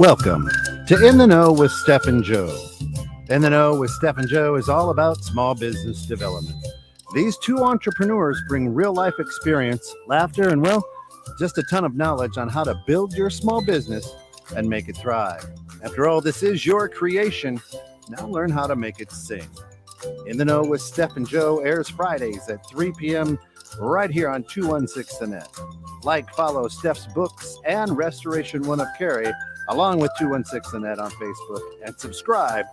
Welcome to In the Know with Steph and Joe. In the Know with Steph and Joe is all about small business development. These two entrepreneurs bring real life experience, laughter, and, well, just a ton of knowledge on how to build your small business and make it thrive. After all, this is your creation. Now learn how to make it sing. In the Know with Steph and Joe airs Fridays at 3 p.m. right here on 216 The Net. Like, follow Steph's books and Restoration One of Cary, along with 216 The Net on Facebook, and subscribe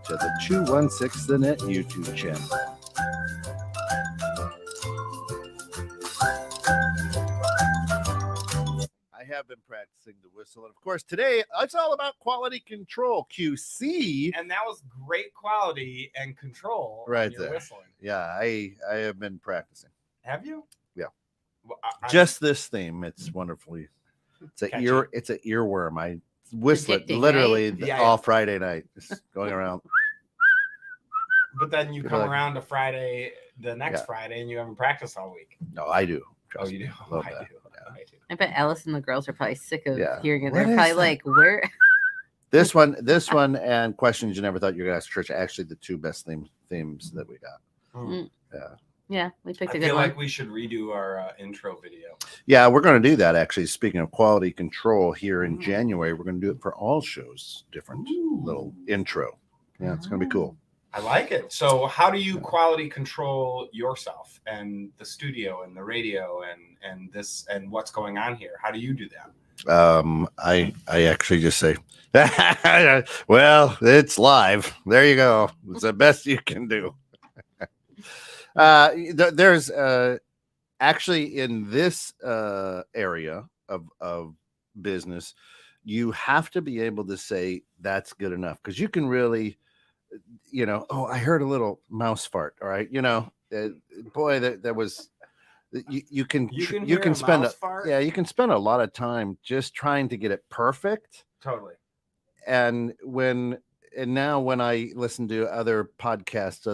to the 216 The Net YouTube channel. I have been practicing the whistle, and of course today it's all about quality control, QC. And that was great quality and control Right your there. whistling. Yeah, I have been practicing. Have you? Yeah. Well, Just this theme, it's wonderfully. It's an Catchy. It's an earworm. I whistle it Addicting, literally right? Yeah, all yeah. Friday night, just going around. But then you Good come luck. around to Friday, the next Yeah. Friday, and you haven't practiced all week. No, I do. Oh, Trust you me. do? Love I that. do. Yeah. I do. I bet Alice and the girls are probably sick of Yeah. hearing it. What They're is probably that? like, where? This one, and questions you never thought you were gonna ask Trish. Actually, the two best themes that we got. Mm. Yeah. Yeah, we picked I a good feel one. like we should redo our intro video. Yeah, we're going to do that. Actually, speaking of quality control, here in Mm. January, we're going to do it for all shows. Different Ooh. little intro. Yeah, it's going to be cool. I like it. So how do you quality control yourself and the studio and the radio and this and what's going on here? How do you do that? I actually just say, well, it's live. There you go. It's the best you can do. There's actually in this area of business, you have to be able to say that's good enough, because you can really, oh, I heard a little mouse fart. All right, boy, that was. You can hear a spend mouse fart? you can spend a lot of time just trying to get it perfect. Totally. And now when I listen to other podcasts,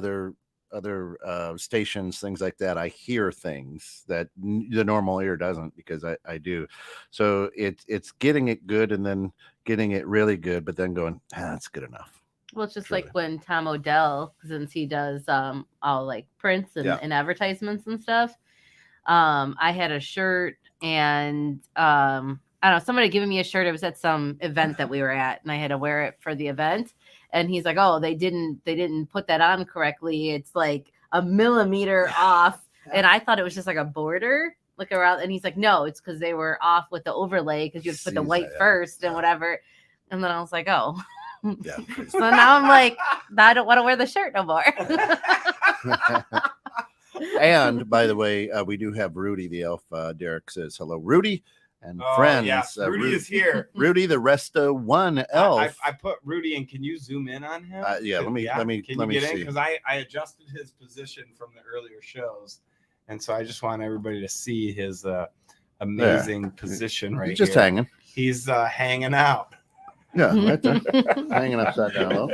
other stations, things like that, I hear things that the normal ear doesn't, because I do. So it's getting it good and then getting it really good, but then going, that's good enough. Well, it's just Truly. like when Tom Odell, since he does all like prints and, Yeah. and advertisements and stuff. I had a shirt, and I don't know, somebody giving me a shirt. It was at some event that we were at, and I had to wear it for the event. And he's like, "Oh, they didn't put that on correctly. It's like a millimeter off." And I thought it was just like a border, like around. And he's like, "No, it's because they were off with the overlay, because you have to put the Sees white that, yeah. first and whatever." And then I was like, "Oh." Yeah. So now I'm like, I don't want to wear the shirt no more. And by the way, we do have Rudy the elf. Derek says hello, Rudy, and friends. Yes, Rudy is here. Rudy the Resto One elf. I put Rudy in. Can you zoom in on him? Yeah, let me Can let you me get in? see. Because I adjusted his position from the earlier shows, and so I just want everybody to see his amazing position right He's just here. hanging. He's hanging out. Yeah, right there, hanging upside down low.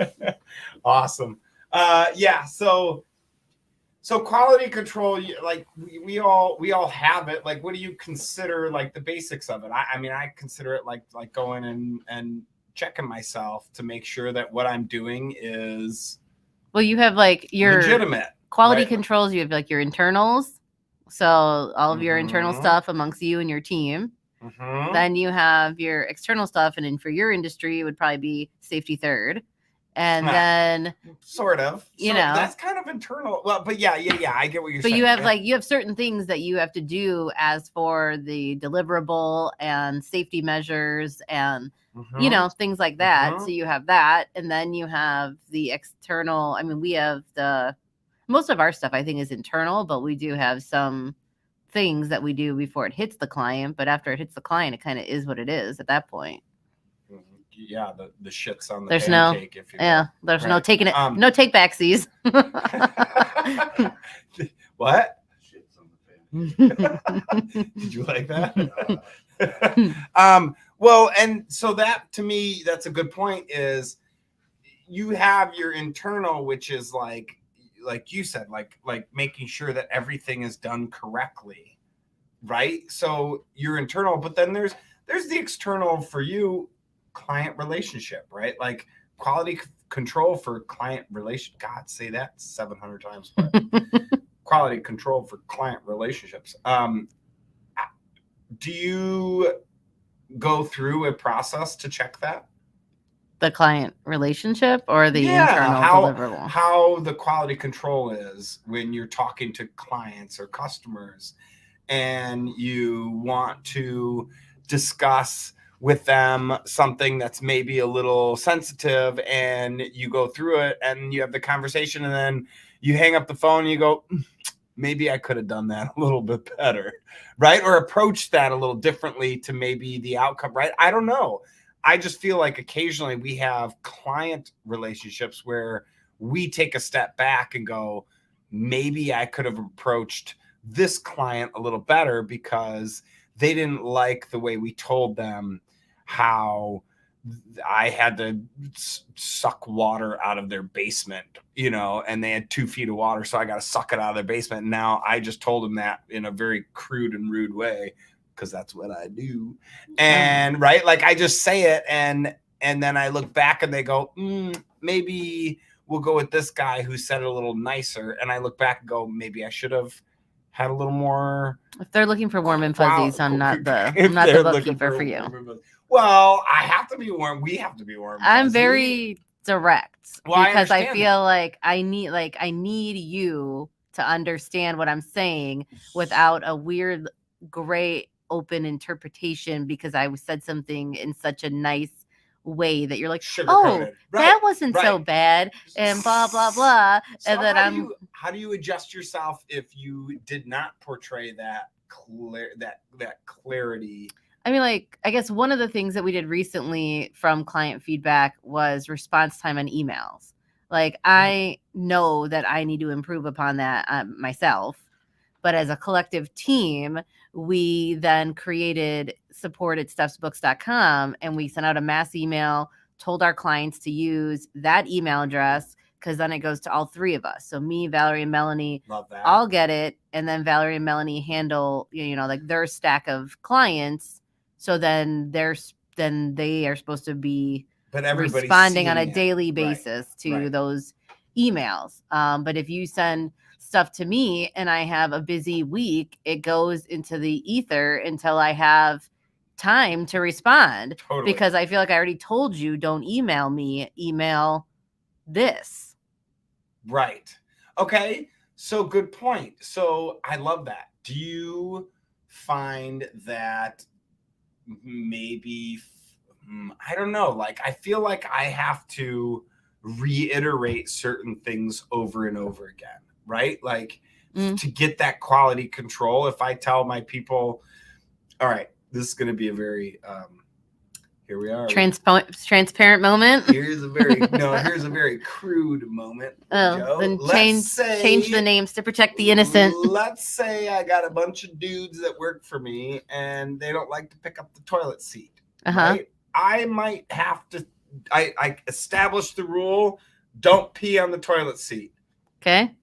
Awesome. Yeah. So quality control, like we all have it. Like, what do you consider like the basics of it? I mean, I consider it like going and checking myself to make sure that what I'm doing is Well, you have like your legitimate. quality right? controls. You have like your internals. So all of your internal Mhm. stuff amongst you and your team. Mhm. Then you have your external stuff. And then for your industry, it would probably be safety third. And then, Sort of. You So know. that's kind of internal. Well, but yeah, I get what you're but saying. you have yeah. like, you have certain things that you have to do as for the deliverable and safety measures and, Mhm. things like that. Mhm. So you have that. And then you have the external. I mean, we have most of our stuff, I think, is internal, but we do have some things that we do before it hits the client. But after it hits the client, it kind of is what it is at that point. Yeah, the shits on the There's no, pancake. If you yeah, there's no Right. taking it, no take backsies. What? Did you like that? Well, and so that to me, that's a good point. Is you have your internal, which is like you said, like making sure that everything is done correctly, right? So your internal, but then there's the external for you, client relationship, right? Like quality control for client relation. God, say that 700 times. Quality control for client relationships. Do you go through a process to check that? The client relationship or the internal deliverable? How the quality control is when you're talking to clients or customers and you want to discuss with them something that's maybe a little sensitive, and you go through it and you have the conversation, and then you hang up the phone and you go, maybe I could have done that a little bit better, right? Or approach that a little differently to maybe the outcome, right? I don't know. I just feel like occasionally we have client relationships where we take a step back and go, maybe I could have approached this client a little better because they didn't like the way we told them how I had to suck water out of their basement, and they had 2 feet of water. So I got to suck it out of their basement. And now I just told them that in a very crude and rude way, because that's what I do. And right. Like I just say it. And then I look back and they go, maybe we'll go with this guy who said it a little nicer. And I look back and go, maybe I should have had a little more. If they're looking for warm and fuzzies, I'm not the bookkeeper for you. Well, I have to be warm. We have to be warm. I'm very direct because I feel like I need you to understand what I'm saying without a weird gray open interpretation, because I said something in such a nice way that you're like, that wasn't so bad, and blah blah blah. So and then how do you adjust yourself if you did not portray that clarity? I mean, like, I guess one of the things that we did recently from client feedback was response time on emails. Like, I know that I need to improve upon that myself. But as a collective team, we then created support at stephsbooks.com, and we sent out a mass email, told our clients to use that email address, because then it goes to all 3 of us. So me, Valerie, and Melanie all get it. And then Valerie and Melanie handle, like their stack of clients. So then they are supposed to be responding on a daily basis to those emails. But if you send stuff to me and I have a busy week, it goes into the ether until I have time to respond. Totally. Because I feel like I already told you, don't email me, email this. Right. Okay. So good point. So I love that. Do you find that maybe, I don't know, like I feel like I have to reiterate certain things over and over again, right? Like to get that quality control. If I tell my people, all right, this is going to be a very, here we are. Transparent moment. Here's a very crude moment. Oh, Joe. Then change the names to protect the innocent. Let's say I got a bunch of dudes that work for me and they don't like to pick up the toilet seat. Right? I might have to, I establish the rule, don't pee on the toilet seat. Okay.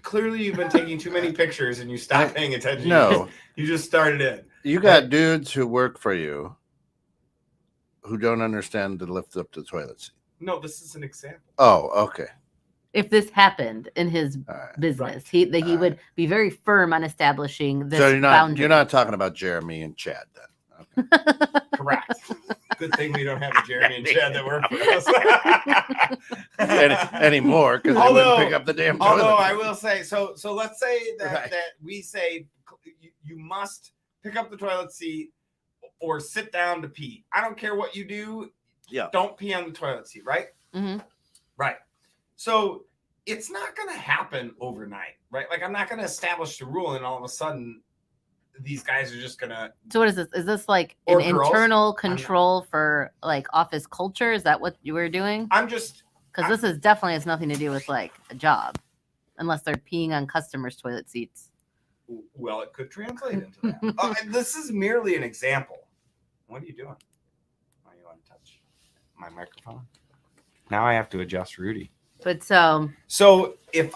Clearly you've been taking too many pictures and you stopped paying attention. No. You just started in. You got dudes who work for you who don't understand to lift up the toilet seat. No, this is an example. Oh, okay. If this happened in his business, he would be very firm on establishing this boundary. You're not talking about Jeremy and Chad then. Okay. Correct. Good thing we don't have a Jeremy and Chad that work for us anymore, because they wouldn't pick up the damn toilet. Although I will say, so let's say that we say you must pick up the toilet seat or sit down to pee. I don't care what you do. Yeah. Don't pee on the toilet seat, right? Mm-hmm. Right. So it's not going to happen overnight, right? Like I'm not going to establish the rule and all of a sudden these guys are just going to. So what is this? Is this like an internal control for like office culture? Is that what you were doing? Because this is definitely has nothing to do with like a job unless they're peeing on customers' toilet seats. Well, it could translate into that. This is merely an example. What are you doing? Oh, you want to touch my microphone? Now I have to adjust Rudy. But so if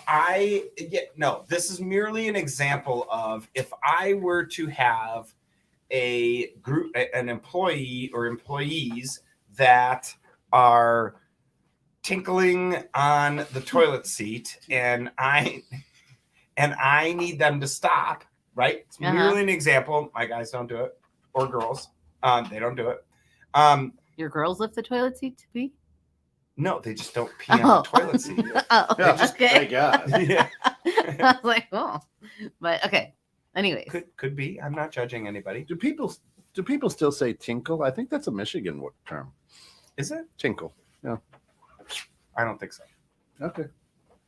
this is merely an example of if I were to have an employee or employees that are tinkling on the toilet seat, and I need them to stop. Right? It's merely an example. My guys don't do it, or girls. They don't do it. Your girls lift the toilet seat to pee? No, they just don't pee on the toilet seat. Oh, They just okay. God. Yeah. I was like, oh, but okay. Anyways, Could be. I'm not judging anybody. Do people still say tinkle? I think that's a Michigan term. Is it? Tinkle. Yeah. I don't think so. Okay.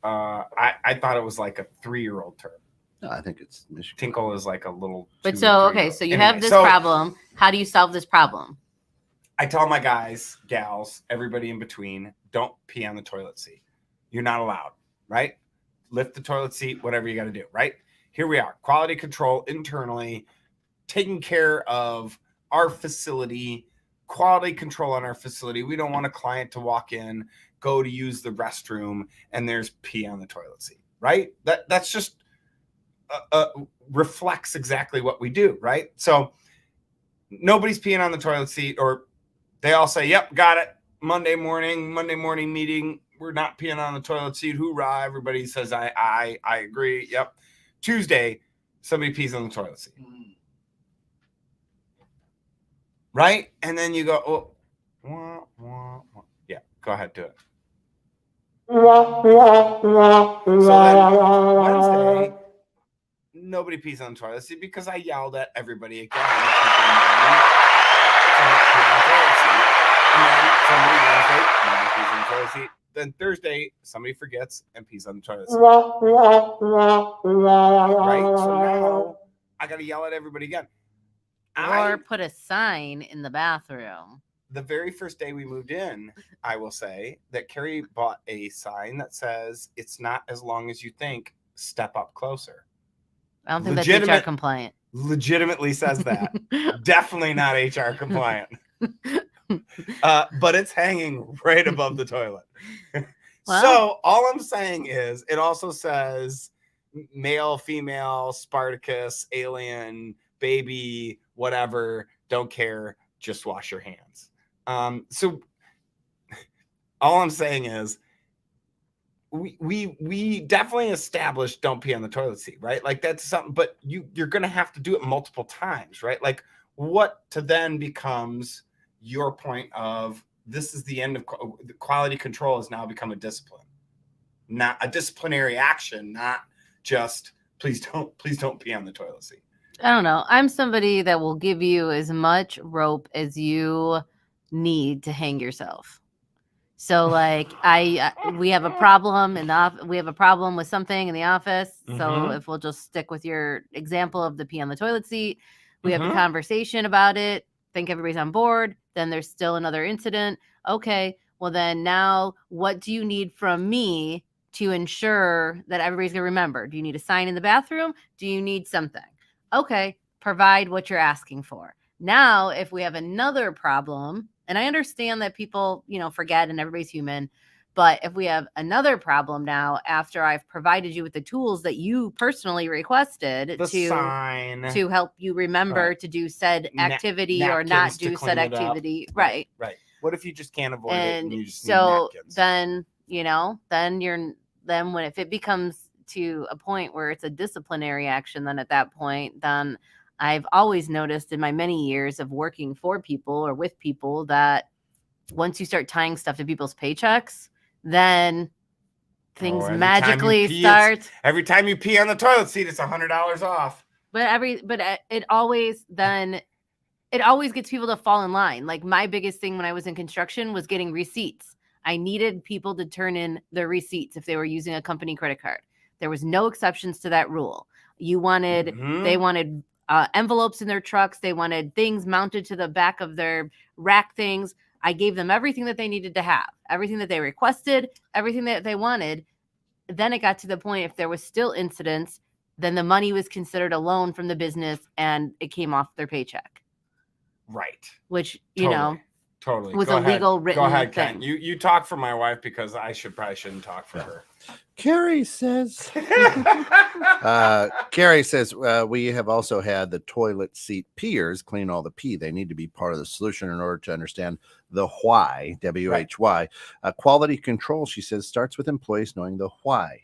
I thought it was like a 3-year-old term. No, I think it's Michigan. Tinkle is like a little. but 2 so or okay, 3-year-old. so you Anyway, have this so problem. How do you solve this problem? I tell my guys, gals, everybody in between, don't pee on the toilet seat. You're not allowed, right? Lift the toilet seat, whatever you got to do, right? Here we are, quality control internally, taking care of our facility, quality control on our facility. We don't want a client to walk in, go to use the restroom, and there's pee on the toilet seat, right? That's just reflects exactly what we do, right? So nobody's peeing on the toilet seat, or they all say, yep, got it. Monday morning meeting. We're not peeing on the toilet seat. Hoorah. Everybody says, I agree. Yep. Tuesday, somebody pees on the toilet seat. Right? And then you go, oh, wah, wah, wah. Yeah, go ahead, do it. So then Wednesday, nobody pees on the toilet seat because I yelled at everybody again. Then Thursday, somebody forgets and pees on the toilet seat. Right? So now I got to yell at everybody again. Or put a sign in the bathroom. The very first day we moved in, I will say that Carrie bought a sign that says, it's not as long as you think, step up closer. I don't think that's HR compliant. Legitimately says that. Definitely not HR compliant. But it's hanging right above the toilet. Well, so all I'm saying is it also says male, female, Spartacus, alien, baby, whatever, don't care, just wash your hands. So all I'm saying is we definitely established don't pee on the toilet seat, right? Like that's something, but you're gonna have to do it multiple times, right? Like what to then becomes your point of this is the end of quality control has now become a discipline, not a disciplinary action, not just please don't pee on the toilet seat. I don't know. I'm somebody that will give you as much rope as you need to hang yourself. So like we have a problem we have a problem with something in the office. Mm-hmm. So if we'll just stick with your example of the pee on the toilet seat, we have a conversation about it. Think everybody's on board. Then there's still another incident. Okay, well then now what do you need from me to ensure that everybody's gonna remember? Do you need a sign in the bathroom? Do you need something? Okay, provide what you're asking for. Now, if we have another problem, and I understand that people, forget and everybody's human, but if we have another problem now, after I've provided you with the tools that you personally requested to help you remember to do said activity or not do said activity. Right. What if you just can't avoid it and you just so need napkins? then if it becomes to a point where it's a disciplinary action, then at that point, then I've always noticed in my many years of working for people or with people that once you start tying stuff to people's paychecks, then things magically start. Every time you pee on the toilet seat, it's $100 off. But it always gets people to fall in line. Like my biggest thing when I was in construction was getting receipts. I needed people to turn in their receipts if they were using a company credit card. There was no exceptions to that rule. They wanted envelopes in their trucks. They wanted things mounted to the back of their rack things. I gave them everything that they needed to have, everything that they requested, everything that they wanted. Then it got to the point, if there was still incidents, then the money was considered a loan from the business and it came off their paycheck. Right. Which, Totally. was Go a ahead. legal written Go ahead, thing. Ken. You talk for my wife because I probably shouldn't talk for her. Carrie says. Carrie says we have also had the toilet seat peers clean all the pee. They need to be part of the solution in order to understand the why. WHY. Quality control, she says, starts with employees knowing the why.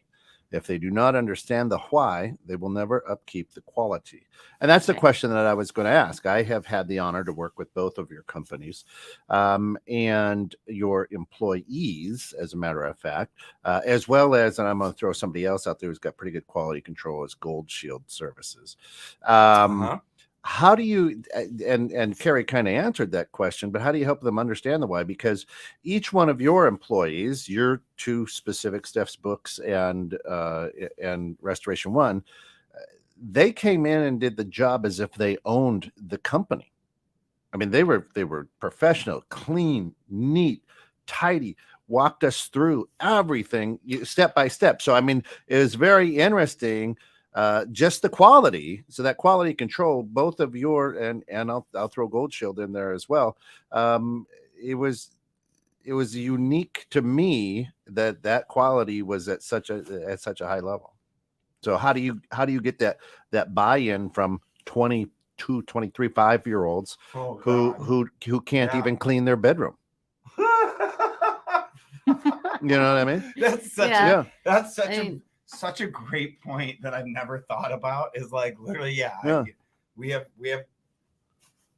If they do not understand the why, they will never upkeep the quality. And that's the question that I was going to ask. I have had the honor to work with both of your companies and your employees, as a matter of fact, as well as, and I'm going to throw somebody else out there who's got pretty good quality control, as Gold Shield Services. How do you, and Carrie kind of answered that question, but how do you help them understand the why? Because each one of your employees, your two specific, Steph's Books and Restoration One, they came in and did the job as if they owned the company. I mean, they were professional, clean, neat, tidy, walked us through everything step by step. So, I mean, it was very interesting. Just the quality, so that quality control, both of your and I'll throw Gold Shield in there as well. It was unique to me that quality was at such a high level. So how do you get that buy-in from 22, 23, 5-year-olds who can't even clean their bedroom? You know what I mean? That's such a great point that I've never thought about. Is like literally, we have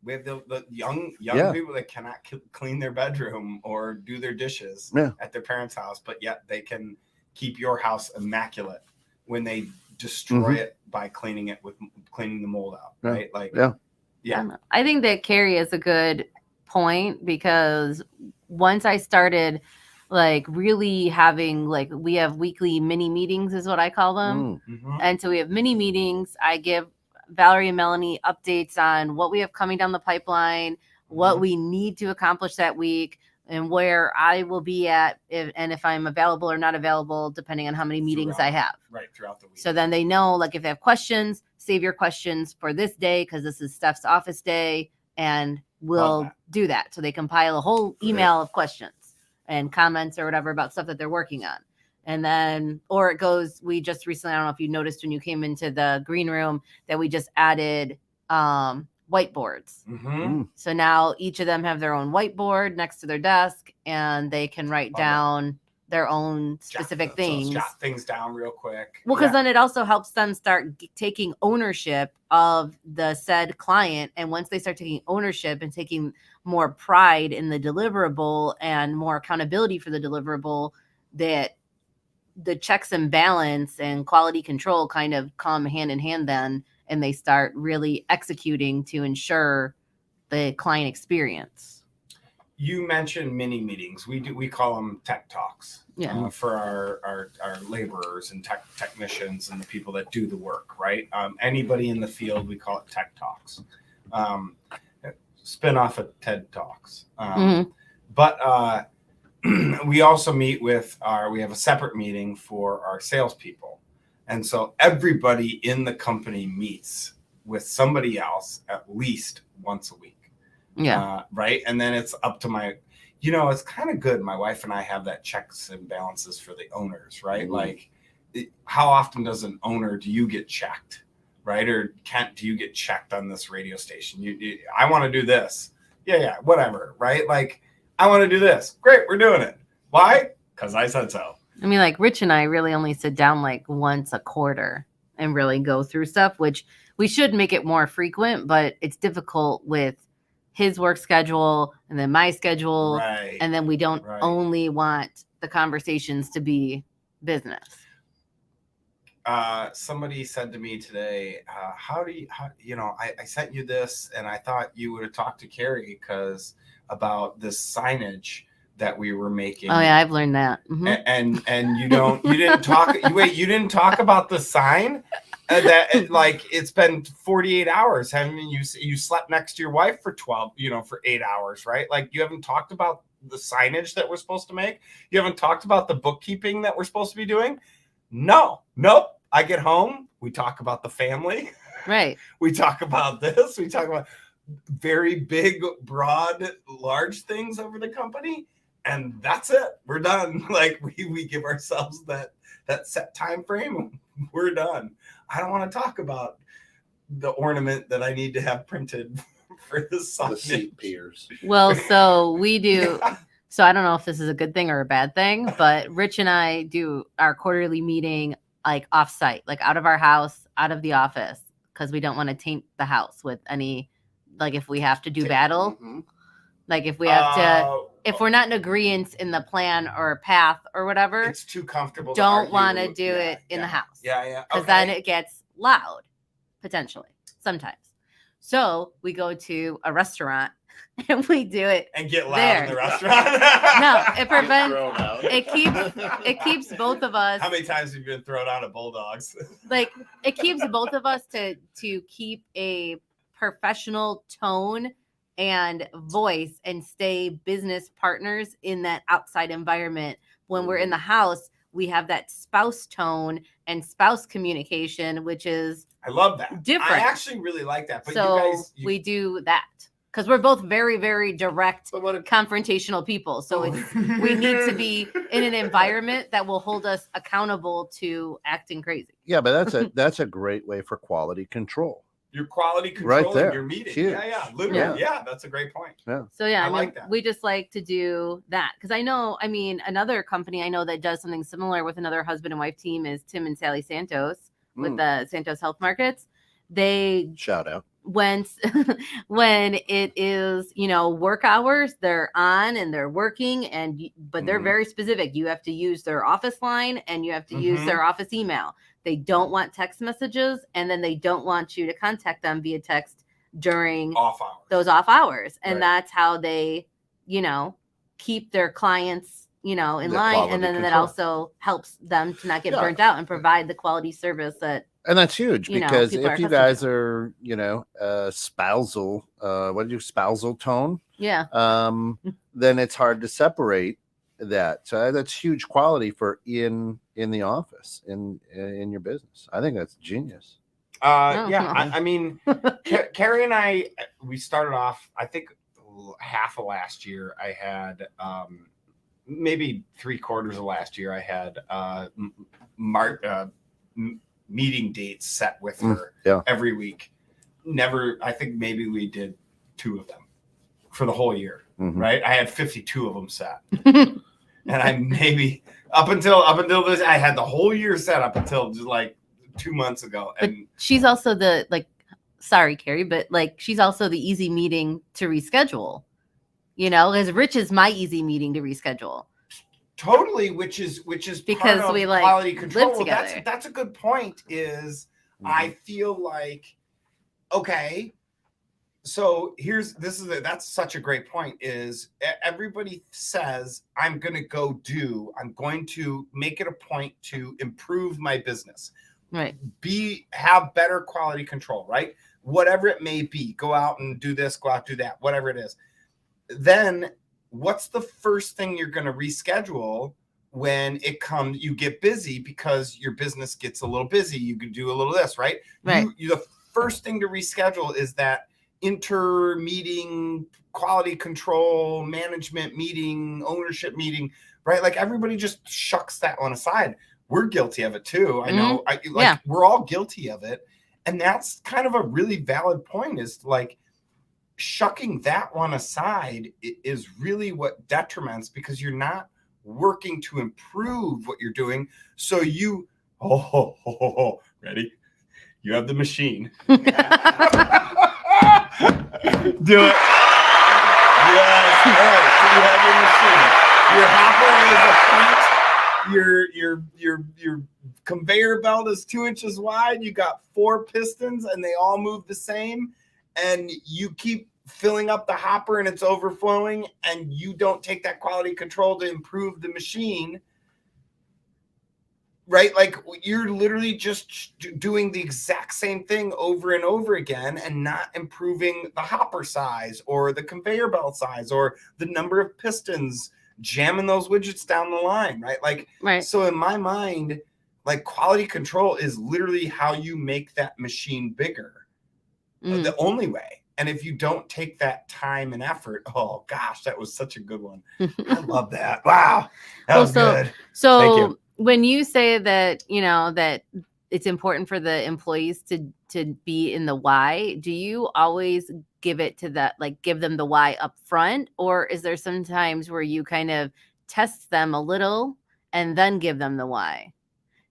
the young people that cannot clean their bedroom or do their dishes at their parents' house, but yet they can keep your house immaculate when they destroy it by cleaning the mold out, right? I think that Carrie is a good point, because once I started like really having, like, we have weekly mini meetings is what I call them. And so we have mini meetings. I give Valerie and Melanie updates on what we have coming down the pipeline, what we need to accomplish that week, and where I will be at, if I'm available or not available, depending on how many meetings I have. Right, throughout the week. So then they know, like, if they have questions, save your questions for this day, because this is Steph's office day, and we'll do that. So they compile a whole email of questions and comments or whatever about stuff that they're working on. And then, or it goes, we just recently, I don't know if you noticed when you came into the green room, that we just added whiteboards. So now each of them have their own whiteboard next to their desk, and they can write down their own specific things. So jot things down real quick. Well, because then it also helps them start taking ownership of the said client. And once they start taking ownership and taking more pride in the deliverable and more accountability for the deliverable, that the checks and balance and quality control kind of come hand in hand then, and they start really executing to ensure the client experience. You mentioned mini meetings. We call them tech talks for our laborers and technicians and the people that do the work, right? Anybody in the field, we call it tech talks. Spin off of TED Talks. But we also meet with we have a separate meeting for our salespeople. And so everybody in the company meets with somebody else at least once a week. Right. And then it's up to it's kind of good. My wife and I have that checks and balances for the owners, right? Like, how often does an owner, do you get checked, right? Or do you get checked on this radio station? I want to do this. Yeah, whatever, right? Like, I want to do this. Great, we're doing it. Why? Because I said so. I mean, like, Rich and I really only sit down like once a quarter and really go through stuff, which we should make it more frequent, but it's difficult with his work schedule and then my schedule. Right. And then we don't only want the conversations to be business. Somebody said to me today, I sent you this and I thought you would have talked to Carrie about this signage that we were making. Oh yeah, I've learned that. And you didn't talk about the sign that it's been 48 hours. Haven't you slept next to your wife for 8 hours, right? Like, you haven't talked about the signage that we're supposed to make. You haven't talked about the bookkeeping that we're supposed to be doing. Nope. I get home, we talk about the family. Right. We talk about this. We talk about, very big, broad, large things over the company, and that's it. We're done. Like we give ourselves that set time frame. We're done. I don't want to talk about the ornament that I need to have printed for the seat peers. Well, so we do. Yeah. So I don't know if this is a good thing or a bad thing, but Rich and I do our quarterly meeting like off-site, like out of our house, out of the office, because we don't want to taint the house with any, like if we have to do battle, like if we have to, if we're not in agreement in the plan or path or whatever, it's too comfortable. Don't want to do it in the house. Yeah. Because then it gets loud, potentially, sometimes. So we go to a restaurant and we do it and get loud there. in the restaurant. No, it prevents. It keeps both of us. How many times have you been thrown out of Bulldogs? Like it keeps both of us to keep a professional tone and voice and stay business partners in that outside environment. When we're in the house, we have that spouse tone and spouse communication, which is I love that. Different. I actually really like that. But so you guys, we do that because we're both very, very direct, confrontational people. So we need to be in an environment that will hold us accountable to acting crazy. Yeah, but that's a great way for quality control. Your quality control Right there. in your meeting. Huge. Yeah, literally. Yeah. Yeah, that's a great point. Yeah. So yeah, I I mean, like that. we just like to do that because I mean, another company I know that does something similar with another husband and wife team is Tim and Sally Santos with the Santos Health Markets. They shout out when it is, work hours, they're on and they're working but they're very specific. You have to use their office line and you have to use their office email. They don't want text messages, and then they don't want you to contact them via text during those off hours. And that's how they, keep their clients, in line. And then that also helps them to not get burnt out and provide the quality service that. And that's huge because if you guys are, spousal, spousal tone? Yeah. Then it's hard to separate that. So that's huge quality for in the office, in your business. I think that's genius. I mean, Carrie and I, we started off, I think half of last year I had, maybe 3/4 of last year I had meeting dates set with her every week. I think maybe we did 2 of them for the whole year, right? I had 52 of them set. And I maybe up until this, I had the whole year set up until just like 2 months ago. And but she's also sorry, Carrie, but she's also the easy meeting to reschedule, because Rich is my easy meeting to reschedule. Totally, which is because part of we quality control. live together. That's a good point. I feel like, okay, so that's such a great point. Is everybody says I'm going to make it a point to improve my business, right? Have better quality control, right? Whatever it may be, go out and do this, go out do that, whatever it is. Then what's the first thing you're going to reschedule when you get busy because your business gets a little busy? You can do a little this, right? Right. The first thing to reschedule is that inter-meeting, quality control, management meeting, ownership meeting, right? Like everybody just shucks that one aside. We're guilty of it too. I know. We're all guilty of it. And that's kind of a really valid point, is like shucking that one aside is really what detriments, because you're not working to improve what you're doing. So you, ready? You have the machine. Do it. Yes. All right. So you have your machine. Your hopper is a point. Your conveyor belt is 2 inches wide. You got 4 pistons, and they all move the same. And you keep filling up the hopper, and it's overflowing, and you don't take that quality control to improve the machine. Right? Like you're literally just doing the exact same thing over and over again and not improving the hopper size or the conveyor belt size or the number of pistons, jamming those widgets down the line, right? Like, right. So in my mind, like quality control is literally how you make that machine bigger. The only way. And if you don't take that time and effort, oh gosh, that was such a good one. I love that. Wow. That was good. Thank So you. when you say that, that it's important for the employees to be in the why, do you always give it to that, like give them the why up front? Or is there some times where you kind of test them a little and then give them the why?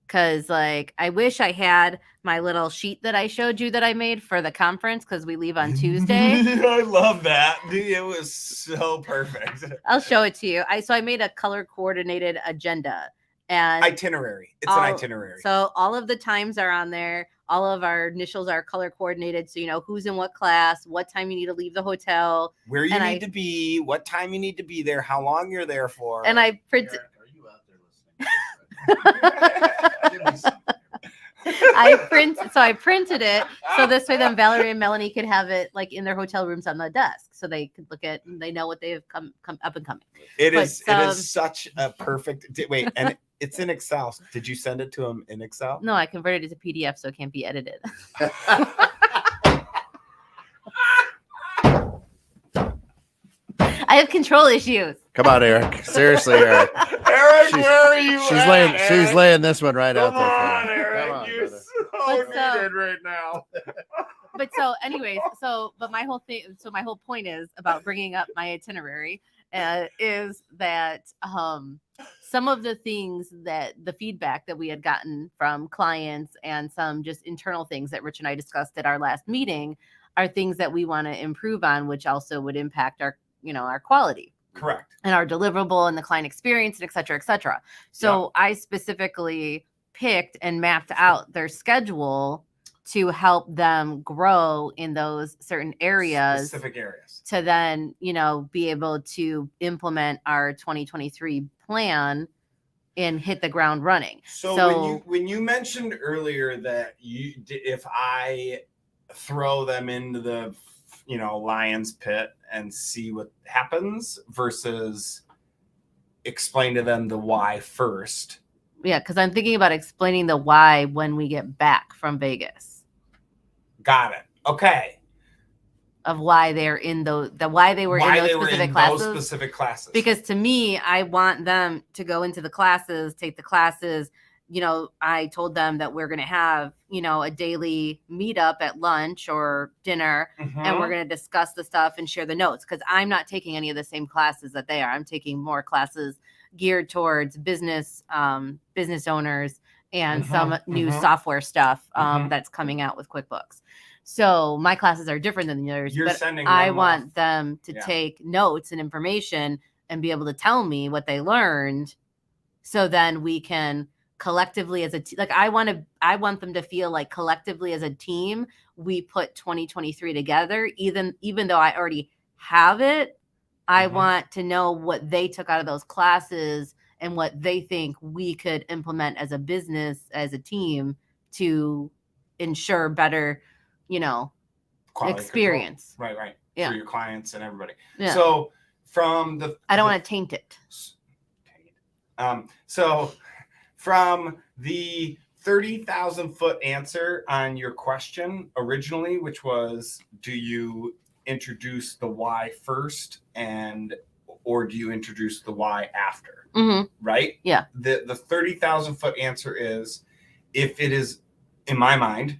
Because like I wish I had my little sheet that I showed you that I made for the conference, because we leave on Tuesday. I love that. Dude, it was so perfect. I'll show it to you. I made a color coordinated agenda and itinerary. It's an itinerary. So all of the times are on there. All of our initials are color coordinated, so you know who's in what class, what time you need to leave the hotel, where you need to be, what time you need to be there, how long you're there for. And I printed. Are you out there listening? Give me something. I printed it so this way then Valerie and Melanie could have it like in their hotel rooms on the desk, so they could look at and they know what they have come up and coming. It is such a perfect wait, and it's in Excel. Did you send it to them in Excel? No, I converted it to PDF so it can't be edited. I have control issues. Come on, Eric. Seriously, Eric. Eric, where are you? She's laying this one right out Come there. on, For you. Eric. Come on, You're brother. so needed right now. But so, anyways, but my whole point is about bringing up my itinerary is that some of the things that the feedback that we had gotten from clients and some just internal things that Rich and I discussed at our last meeting are things that we want to improve on, which also would impact our quality. Correct. And our deliverable and the client experience and et cetera, et cetera. So I specifically picked and mapped out their schedule to help them grow in those certain areas, specific areas, to then, be able to implement our 2023 plan and hit the ground running. So when you mentioned earlier that if I throw them into the lion's pit and see what happens versus explain to them the why first. Yeah, because I'm thinking about explaining the why when we get back from Vegas. Got it. Okay. Of why they're in those specific classes. Because to me, I want them to go into the classes, take the classes. I told them that we're going to have, a daily meetup at lunch or dinner, and we're going to discuss the stuff and share the notes, because I'm not taking any of the same classes that they are. I'm taking more classes geared towards business owners and some new software stuff that's coming out with QuickBooks. So my classes are different than the others, but I want them to take notes and information and be able to tell me what they learned, so then we can collectively as a team, I want them to feel like collectively as a team, we put 2023 together, even though I already have it. I want to know what they took out of those classes and what they think we could implement as a business, as a team, to ensure better, quality experience. Control. Right. Yeah. For your clients and everybody. Yeah. So I don't want to taint it. So from the 30,000 foot answer on your question originally, which was, do you introduce the why first or do you introduce the why after? Right? Yeah. The 30,000 foot answer is, if it is, in my mind,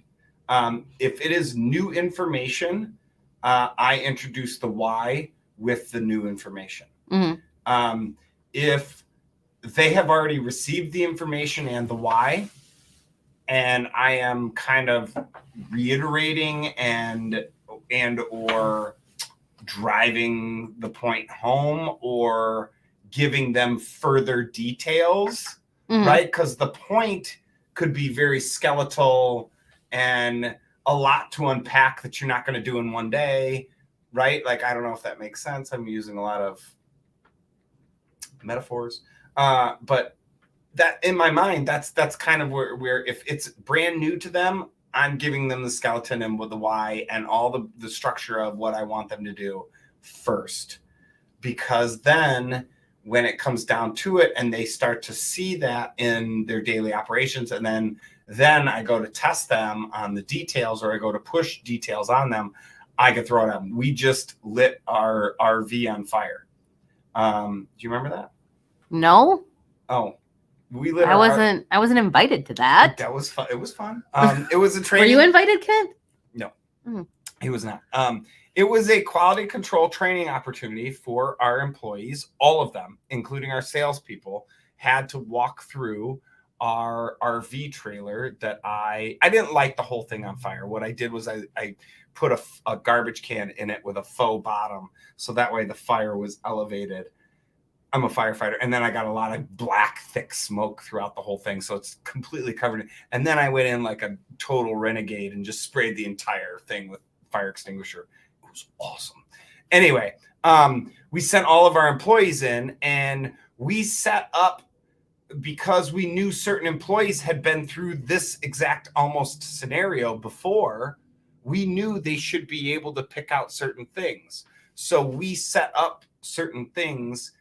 if it is new information, I introduce the why with the new information. If they have already received the information and the why, and I am kind of reiterating and or driving the point home or giving them further details, right? Because the point could be very skeletal and a lot to unpack that you're not going to do in one day, right? Like, I don't know if that makes sense. I'm using a lot of metaphors. But that, in my mind, that's kind of where if it's brand new to them, I'm giving them the skeleton and with the why and all the structure of what I want them to do first. Because then when it comes down to it and they start to see that in their daily operations, and then I go to test them on the details, or I go to push details on them, I could throw it out. We just lit our RV on fire. Do you remember that? No, Oh, we lit. I wasn't invited to that. That was fun. It was fun. It was a Were training. you invited, Kent? No, Mm. he was not. It was a quality control training opportunity for our employees. All of them, including our salespeople, had to walk through our RV trailer that I didn't light the whole thing on fire. What I did was I put a garbage can in it with a faux bottom, so that way the fire was elevated. I'm a firefighter, and then I got a lot of black, thick smoke throughout the whole thing, so it's completely covered. And then I went in like a total renegade and just sprayed the entire thing with fire extinguisher. It was awesome. Anyway, we sent all of our employees in, and we set up, because we knew certain employees had been through this exact almost scenario before. We knew they should be able to pick out certain things. So we set up certain things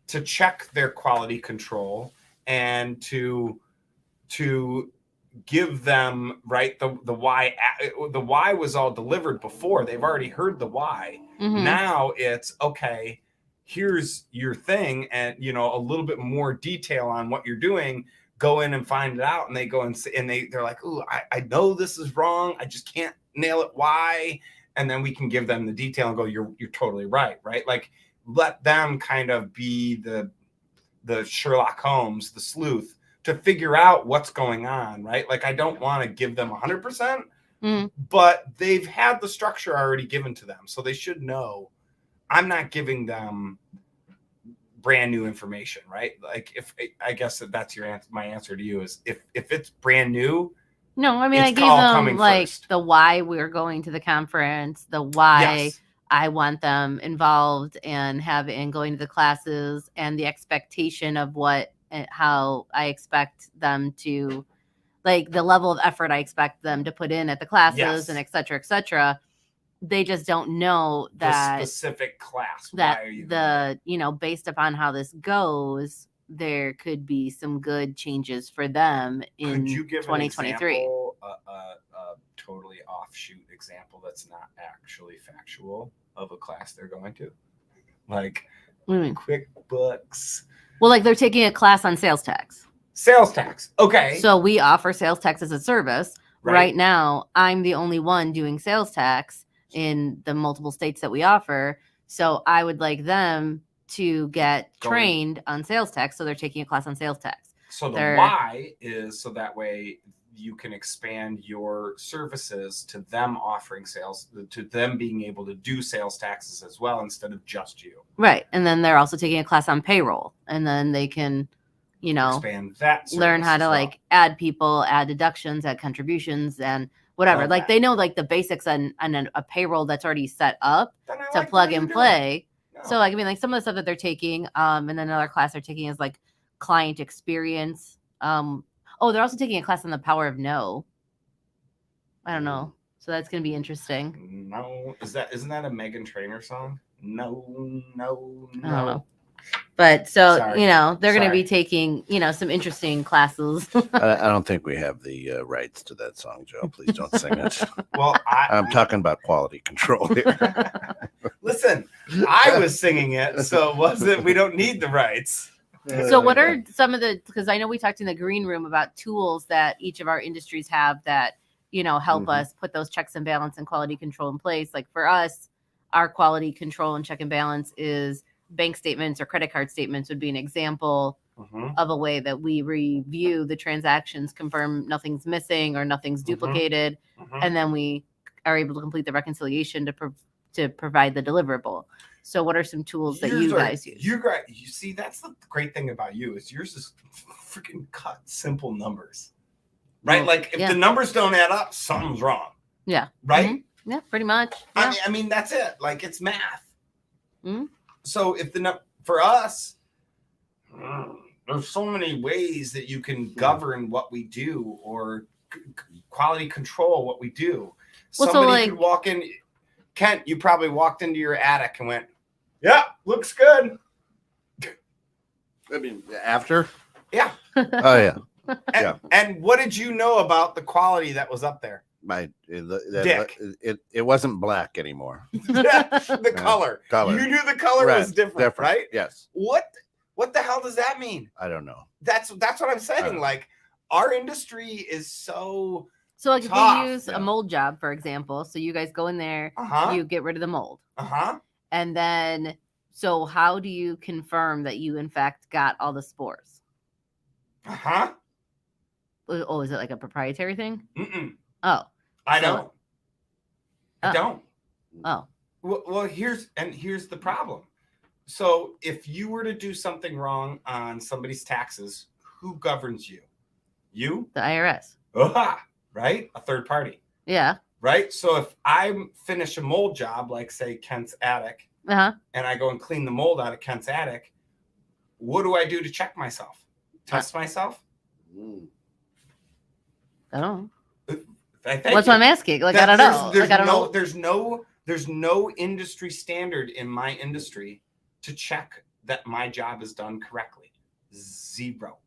to check their quality control and to give them the why. The why was all delivered before. They've already heard the why. Mhm. Now it's okay. Here's your thing, and a little bit more detail on what you're doing. Go in and find it out. And they go and they're like, "Ooh, I know this is wrong. I just can't nail it. Why?" And then we can give them the detail and go, "You're totally right." Like, let them kind of be the Sherlock Holmes, the sleuth, to figure out what's going on, right? Like, I don't want to give them 100%, but they've had the structure already given to them, so they should know. I'm not giving them brand new information, right? Like, if I guess that's your answer. My answer to you is if it's brand new. No, I mean, I it's gave all them coming like first. the why we're going to the conference, the why Yes. I want them involved and going to the classes, and the expectation of how I expect them to, like, the level of effort I expect them to put in at the classes, Yes. and et cetera, et cetera. They just don't know that The specific class. that Why are you based upon how this goes, there could be some good changes for them in Could you give 2023. an example, a totally offshoot example that's not actually factual of a class they're going to? Like QuickBooks. Well, like, they're taking a class on sales tax. Sales tax. Okay. So we offer sales tax as a service. Right. Right now, I'm the only one doing sales tax in the multiple states that we offer. So I would like them to get trained on sales tax. So they're taking a class on sales tax. So the why is so that way you can expand your services to them offering sales, to them being able to do sales taxes as well instead of just you. Right. And then they're also taking a class on payroll. And then they can, expand that, learn how to like add people, add deductions, add contributions, and whatever. Like, they know like the basics on a payroll that's already set up to plug and play. No. So, like, I mean, like, some of the stuff that they're taking, and then another class they're taking is like client experience. They're also taking a class on the power of no. I don't know. So that's going to be interesting. No, isn't that a Meghan Trainor song? No. I don't know. But so, Sorry. They're going to be taking, some interesting classes. I don't think we have the rights to that song, Joe. Please don't sing it. Well, I'm talking about quality control here. Listen, I was singing it, so we don't need the rights. So what are some of because I know we talked in the green room about tools that each of our industries have that, help us put those checks and balance and quality control in place. Like, for us, our quality control and check and balance is bank statements or credit card statements would be an example of a way that we review the transactions, confirm nothing's missing or nothing's duplicated, and then we are able to complete the reconciliation to provide the deliverable. So what are some tools that you guys use? You see, that's the great thing about you is yours is freaking cut simple numbers, right? Well, like, if the numbers don't add up, something's wrong. Yeah. Right? Mm-hmm. Yeah, pretty much. Yeah. I mean, that's it. Like, it's math. Mm-hmm. So if for us, there's so many ways that you can govern what we do or quality control what we do. Well, somebody could walk in. Kent, you probably walked into your attic and went, "Yeah, looks good." I mean, after? Yeah. Oh, yeah. And what did you know about the quality that was up there? Dick. It wasn't black anymore. The color. Color. You knew the color Red, was different, right? Yes. What the hell does that mean? I don't know. That's what I'm saying. Like, our industry is so like tough. if we use a mold job, for example, so you guys go in there, you get rid of the mold. And then, so how do you confirm that you in fact got all the spores? Oh, is it like a proprietary thing? Oh. I don't. I don't. Oh. Well, here's the problem. So if you were to do something wrong on somebody's taxes, who governs you? You? The IRS. Right? A third party. Yeah. Right? So if I finish a mold job, like say Kent's attic, and I go and clean the mold out of Kent's attic, what do I do to check myself? Test myself? I don't know. That's what I'm asking. Like, I don't know. There's no industry standard in my industry to check that my job is done correctly. Zero.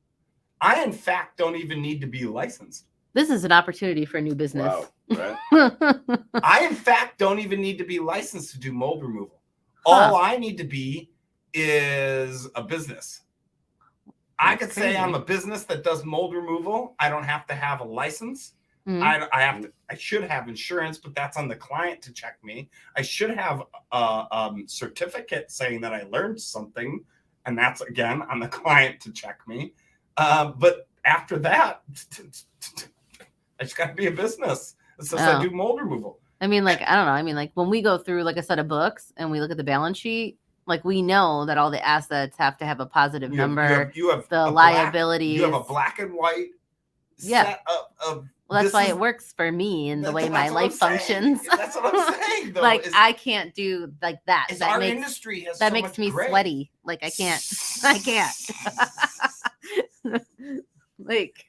I, in fact, don't even need to be licensed. This is an opportunity for a new business. Wow. Right? I, in fact, don't even need to be licensed to do mold removal. All I need to be is a business. I could say I'm a business that does mold removal. I don't have to have a license. I should have insurance, but that's on the client to check me. I should have a certificate saying that I learned something, and that's again on the client to check me. But after that, I just got to be a business. It says I do mold removal. I mean, like, I don't know. I mean, like when we go through like a set of books and we look at the balance sheet, like we know that all the assets have to have a positive number. You have the liabilities. You have a black and white set of. Well, that's why it works for me and the way my life functions. That's what I'm saying, though. Like, I can't do like that. Our industry has that so makes much me gray. sweaty. Like, I can't. Like,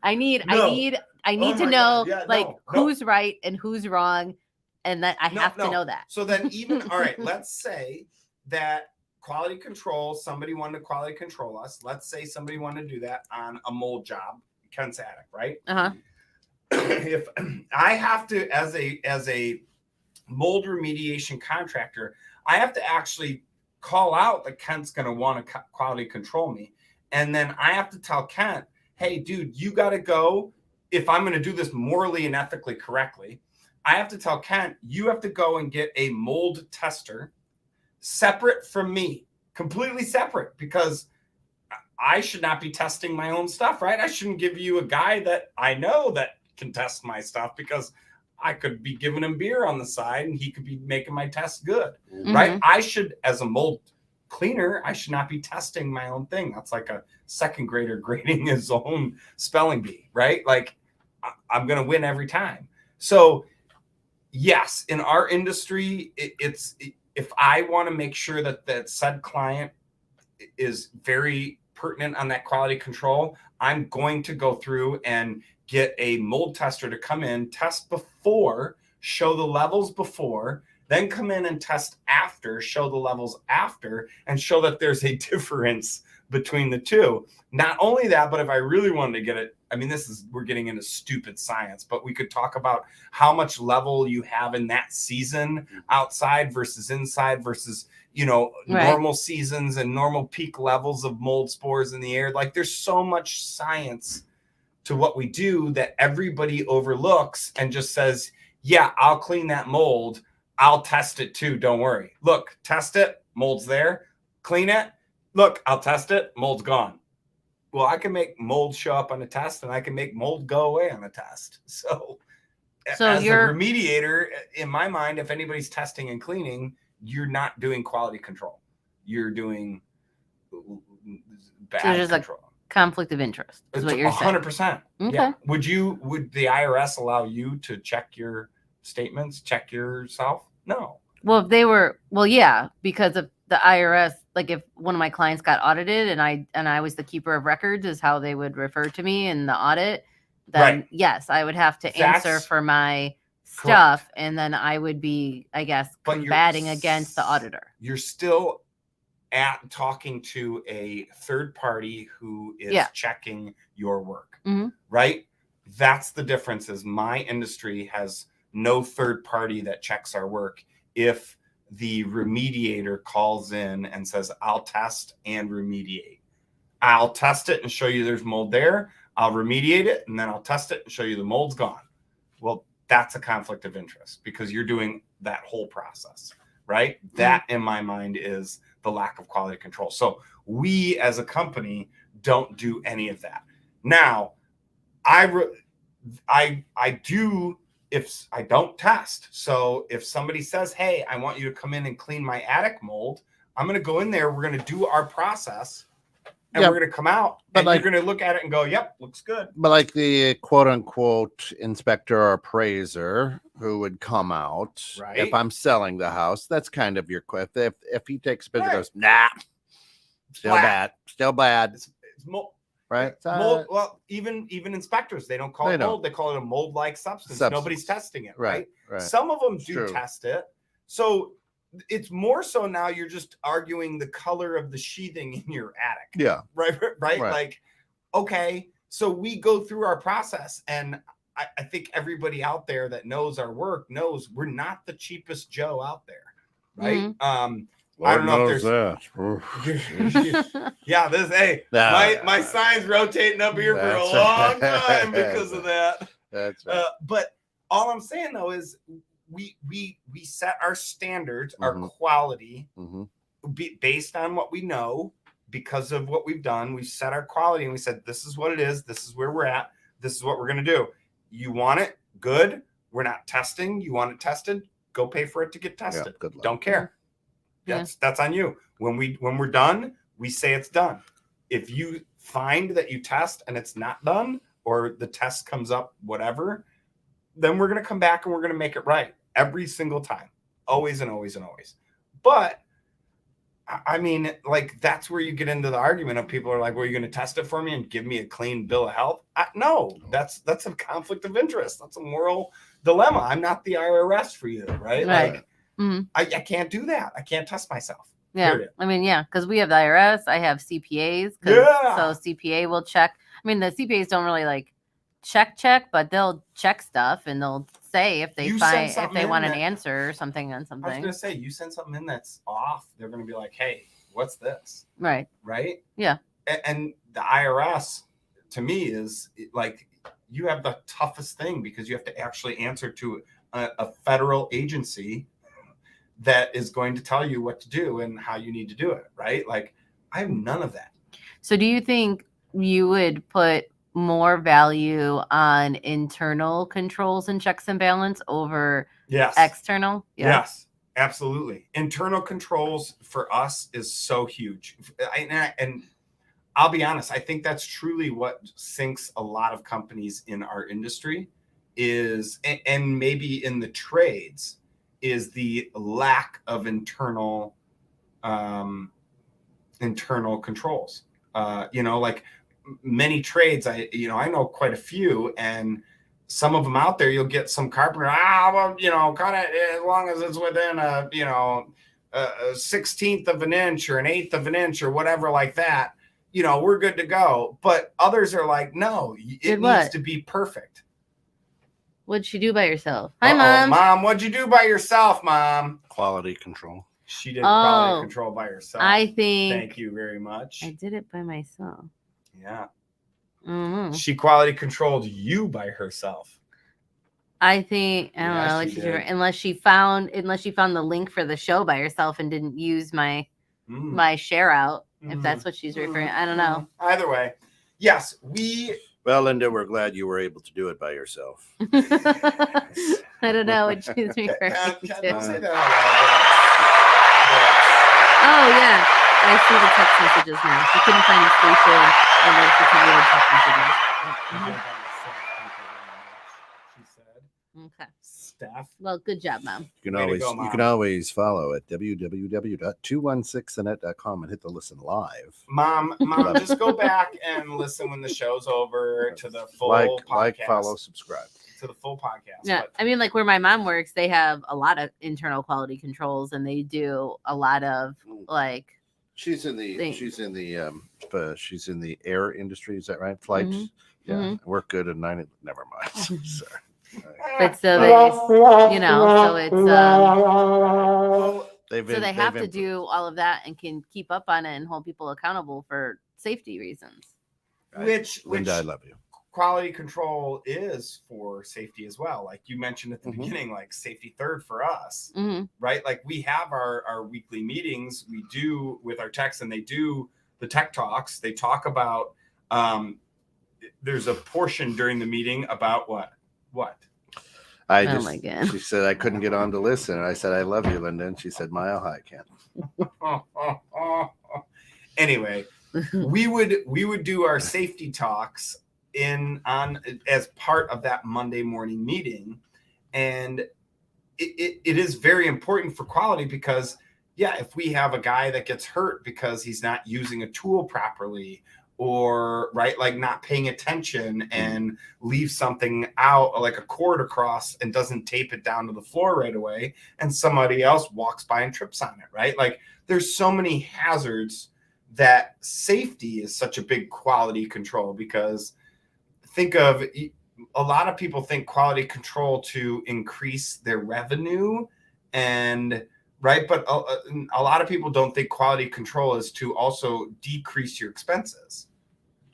I need to know who's right and who's wrong, and that I have to know that. So then, even all right, let's say that quality control. Somebody wanted to quality control us. Let's say somebody wanted to do that on a mold job, Kent's attic, right? If I have to, as a mold remediation contractor, I have to actually call out that Kent's going to want to quality control me. And then I have to tell Kent, hey, dude, you got to go. If I'm going to do this morally and ethically correctly, I have to tell Kent, you have to go and get a mold tester separate from me, completely separate, because I should not be testing my own stuff, right? I shouldn't give you a guy that I know that can test my stuff, because I could be giving him beer on the side and he could be making my test good, right? I should, as a mold cleaner, I should not be testing my own thing. That's like a second grader grading his own spelling bee, right? Like, I'm going to win every time. So yes, in our industry, if I want to make sure that said client is very pertinent on that quality control, I'm going to go through and get a mold tester to come in, test before, show the levels before, then come in and test after, show the levels after, and show that there's a difference between the two. Not only that, but if I really wanted to get it, I mean, we're getting into stupid science, but we could talk about how much level you have in that season outside versus inside versus, normal seasons and normal peak levels of mold spores in the air. Like, there's so much science to what we do that everybody overlooks and just says, yeah, I'll clean that mold. I'll test it too. Don't worry. Look, test it. Mold's there. Clean it. Look, I'll test it. Mold's gone. Well, I can make mold show up on a test and I can make mold go away on a test. So as a remediator, in my mind, if anybody's testing and cleaning, you're not doing quality control. You're doing bad control. Conflict of interest is what you're saying. 100%. Okay. Yeah. Would the IRS allow you to check your statements, check yourself? No. Well, yeah, because of the IRS, like if one of my clients got audited and I was the keeper of records is how they would refer to me in the audit, then yes, I would have to answer for my stuff. Correct. And then I would be, I guess, combating against the auditor. You're still talking to a third party who is checking your work, right? That's the difference. Is my industry has no third party that checks our work. If the remediator calls in and says, I'll test and remediate. I'll test it and show you there's mold there. I'll remediate it, and then I'll test it and show you the mold's gone. Well, that's a conflict of interest because you're doing that whole process, right? Mm-hmm. That, in my mind, is the lack of quality control. So we as a company don't do any of that. Now, I do if I don't test. So if somebody says, hey, I want you to come in and clean my attic mold, I'm going to go in there. We're going to do our process. And we're going to come out, but you're going to look at it and go, yep, looks good. But like the quote unquote inspector or appraiser who would come out, right? If I'm selling the house, that's kind of your quip. If he takes a picture, goes, nah, still bad. It's mold, right? Mold. Well, even inspectors, they don't call it mold. They call it a mold-like substance. Nobody's testing it, right? Some of them do test it. So it's more so now you're just arguing the color of the sheathing in your attic. Yeah. Right. Like, okay, so we go through our process, and I think everybody out there that knows our work knows we're not the cheapest Joe out there. Right. Mm-hmm. I don't know if there's yeah, my sign's rotating up here for a long time because of that. That's right. But all I'm saying though is we set our standards, our quality based on what we know because of what we've done. We set our quality and we said, this is what it is. This is where we're at. This is what we're going to do. You want it? Good. We're not testing. You want it tested? Go pay for it to get tested. Yeah, good luck. Don't care. That's on you. When we're done, we say it's done. If you find that you test and it's not done, or the test comes up, whatever, then we're going to come back and we're going to make it right every single time. Always and always and always. But I mean, like, that's where you get into the argument of people are like, well, you're going to test it for me and give me a clean bill of health? No, that's a conflict of interest. That's a moral dilemma. I'm not the IRS for you, right? Like, I can't do that. I can't test myself. Yeah. Period. I mean, yeah, because we have the IRS. I have CPAs. So CPA will check. I mean, the CPAs don't really like check, but they'll check stuff and they'll say if they want an answer or something on something. I was going to say, you send something in that's off, they're going to be like, hey, what's this? Right. Yeah. And the IRS, to me, is like, you have the toughest thing because you have to actually answer to a federal agency that is going to tell you what to do and how you need to do it, right? Like, I have none of that. So do you think you would put more value on internal controls and checks and balance over external? Yes, absolutely. Internal controls for us is so huge. And I'll be honest, I think that's truly what sinks a lot of companies in our industry is, and maybe in the trades, is the lack of internal controls. Like many trades, I know quite a few, and some of them out there, you'll get some carpenter, kind of as long as it's within a 1/16 of an inch or an 1/8 of an inch or whatever like that, we're good to go. But others are like, no, it needs to be perfect. What'd she do by herself? Hi, Mom. Mom, what'd you do by yourself, Mom? Quality control. She did quality control by herself. I think. Thank you very much. I did it by myself. Yeah. Mm-hmm. She quality controlled you by herself. I think I don't know what she's doing, unless she found the link for the show by herself and didn't use my share out. If that's what she's referring. I don't know. Either way, yes, Well, Linda, we're glad you were able to do it by yourself. I don't know what she's referring to. Don't say that. Oh, yeah. I see the text messages now. She couldn't find the station and then she continued text messages. She said. Okay. Steph. Well, good job, Mom. You can always follow at www.216net.com and hit the listen live. Mom, just go back and listen when the show's over to the full podcast. Follow, subscribe. To the full podcast. Yeah, I mean, like where my mom works, they have a lot of internal quality controls, and they do a lot of like. She's in the air industry. Is that right? Flights. Yeah, Mhm. I work good at 9. Never mind. Sorry. But so they, you know, so it's Well, so they have to improved. do all of that and can keep up on it and hold people accountable for safety reasons. which Linda, I love you. quality control is for safety as well. Like you mentioned at the Mhm. beginning, like safety third for us, Hmm. right? Like we have our weekly meetings we do with our techs, and they do the tech talks. They talk about there's a portion during the meeting about what I Oh just, my God. she said I couldn't get on to listen. And I said, I love you, Linda. And she said, Mile High can. Anyway, we would do our safety talks on as part of that Monday morning meeting, and it is very important for quality because if we have a guy that gets hurt because he's not using a tool properly, or like not paying attention and leave something out like a cord across and doesn't tape it down to the floor right away, and somebody else walks by and trips on it, right? Like there's so many hazards that safety is such a big quality control, because think of a lot of people think quality control to increase their revenue, and but a lot of people don't think quality control is to also decrease your expenses,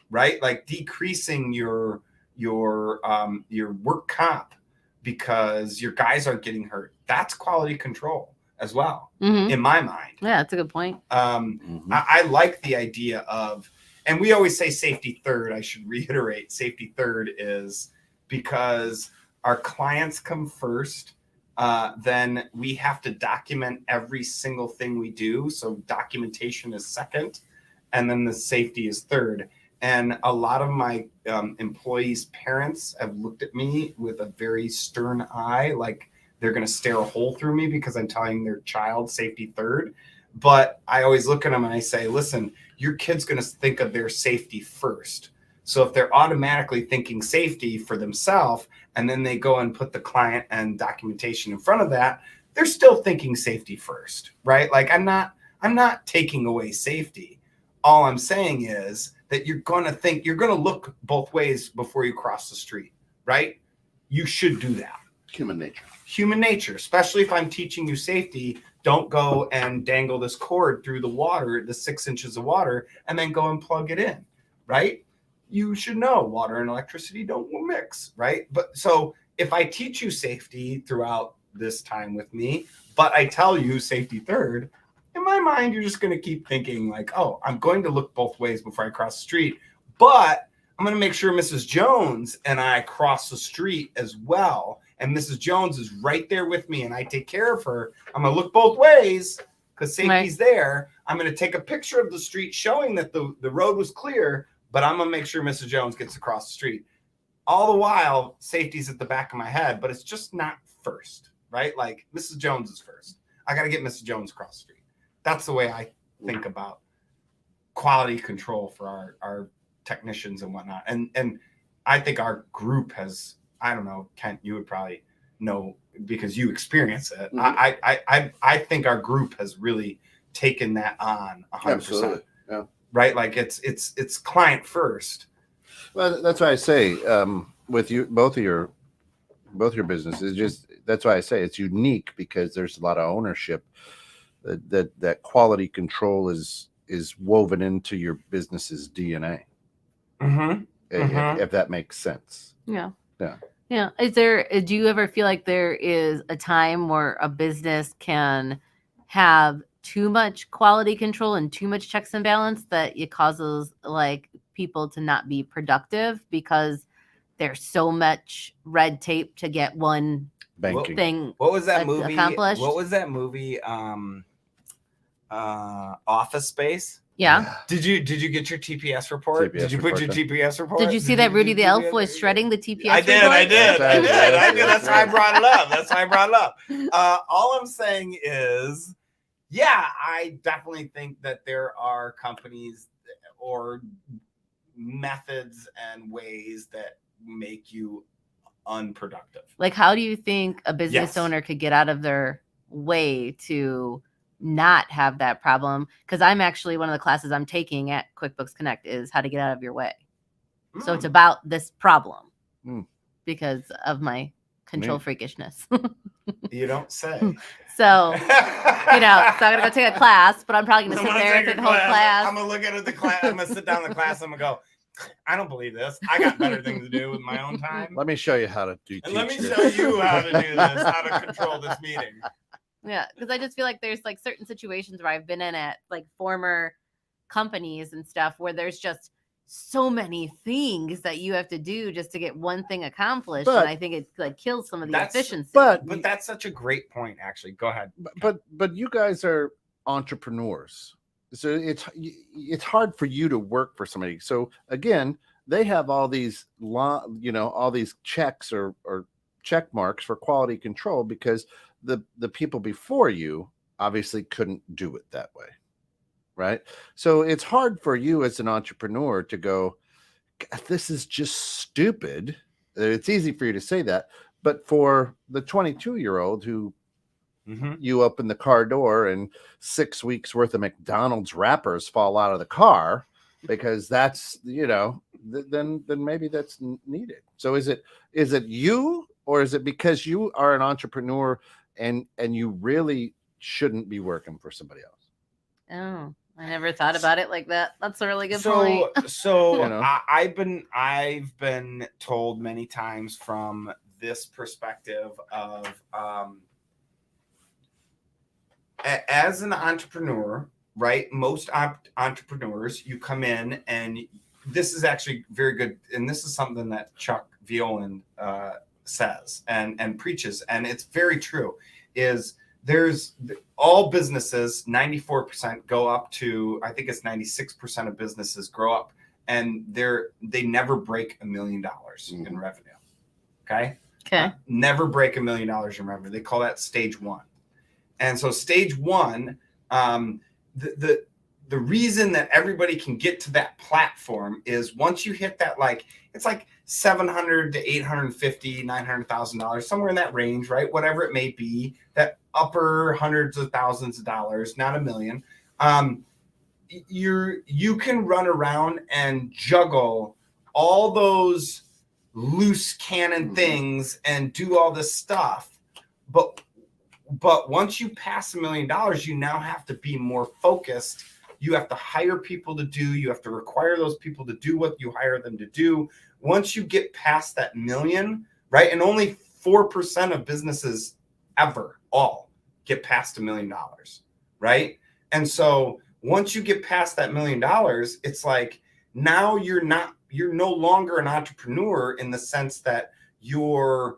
right? Like decreasing your work comp because your guys aren't getting hurt. That's quality control as well, Hmm. in my mind. Yeah, that's a good point. I like the idea of, and we always say safety third. I should reiterate, safety third is because our clients come first. Then we have to document every single thing we do. So documentation is second, and then the safety is third. And a lot of my employees' parents have looked at me with a very stern eye, like they're going to stare a hole through me because I'm telling their child safety third. But I always look at them and I say, listen, your kid's going to think of their safety first. So if they're automatically thinking safety for themselves, and then they go and put the client and documentation in front of that, they're still thinking safety first, right? Like I'm not taking away safety. All I'm saying is that you're going to look both ways before you cross the street, right? You should do that. Human nature, especially if I'm teaching you safety. Don't go and dangle this cord through the water, the 6 inches of water, and then go and plug it in, right? You should know water and electricity don't mix, right? But so if I teach you safety throughout this time with me, but I tell you safety third, in my mind, you're just going to keep thinking like, oh, I'm going to look both ways before I cross the street, but I'm going to make sure Mrs. Jones and I cross the street as well. And Mrs. Jones is right there with me and I take care of her. I'm going to look both ways because safety's there. I'm going to take a picture of the street showing that the road was clear, but I'm going to make sure Mrs. Jones gets across the street. All the while, safety's at the back of my head, but it's just not first, right? Like Mrs. Jones is first. I got to get Mrs. Jones across the street. That's the way I think about quality control for our technicians and whatnot. And I think our group has, I don't know, Kent, you would probably know because you experience it. Mm-hmm. I think our group has really taken that on 100%. Absolutely. Yeah. Right? Like it's client first. Well, that's why I say with you, both your businesses, just that's why I say it's unique because there's a lot of ownership. That quality control is woven into your business's DNA. Mm-hmm. If that makes sense. Yeah. Yeah. Yeah. Do you ever feel like there is a time where a business can have too much quality control and too much checks and balance that it causes like people to not be productive because there's so much red tape to get one banking thing? What was that movie? Accomplished? What was that movie? Office Space. Yeah. Did you get your TPS report? Did you put your TPS report? Did you see that Rudy the Elf was shredding the TPS I did. report? I did. That's why I brought it up. All I'm saying is, I definitely think that there are companies or methods and ways that make you unproductive. Like, how do you think a business owner could get out of their way to not have that problem? Because I'm actually, one of the classes I'm taking at QuickBooks Connect is how to get out of your way. So it's about this problem Mm. because of my control freakishness. You don't say. So, so I'm going to go take a class, but I'm probably going to sit there and take the whole class. I'm going to look at the class. I'm going to sit down in the class. I'm going to go, I don't believe this. I got better things to do with my own time. Let me show you how to do And let me this. show you how to do this, how to control this meeting. Yeah, because I just feel like there's like certain situations where I've been in at like former companies and stuff where there's just so many things that you have to do just to get one thing accomplished, and I think it like kills some of the efficiency. But that's such a great point, actually. Go ahead. But you guys are entrepreneurs, so it's hard for you to work for somebody. So again, they have all these all these checks or check marks for quality control because the people before you obviously couldn't do it that way. Right. So it's hard for you as an entrepreneur to go, this is just stupid. It's easy for you to say that. But for the 22-year-old who you open the car door and 6 weeks worth of McDonald's wrappers fall out of the car because that's, then maybe that's needed. So is it you, or is it because you are an entrepreneur and you really shouldn't be working for somebody else? Oh, I never thought about it like that. That's a really good point. So I've been told many times from this perspective of as an entrepreneur, right? Most entrepreneurs, you come in, and this is actually very good, and this is something that Chuck Violand says and preaches, and it's very true. There's all businesses, 94% go up to, I think it's 96% of businesses grow up and they never break $1 million in revenue. Okay. Never break $1 million in revenue. They call that stage one. And so stage one, the reason that everybody can get to that platform is once you hit that, it's like $700,000 to $850,000, $900,000, somewhere in that range, right? Whatever it may be, that upper hundreds of thousands of dollars, not $1 million. You can run around and juggle all those loose cannon things and do all this stuff, but once you pass $1 million, you now have to be more focused. You have to hire people to do. You have to require those people to do what you hire them to do. Once you get past that million, right? And only 4% of businesses ever all get past $1 million, right? And so once you get past that $1 million, it's like now you're no longer an entrepreneur in the sense that you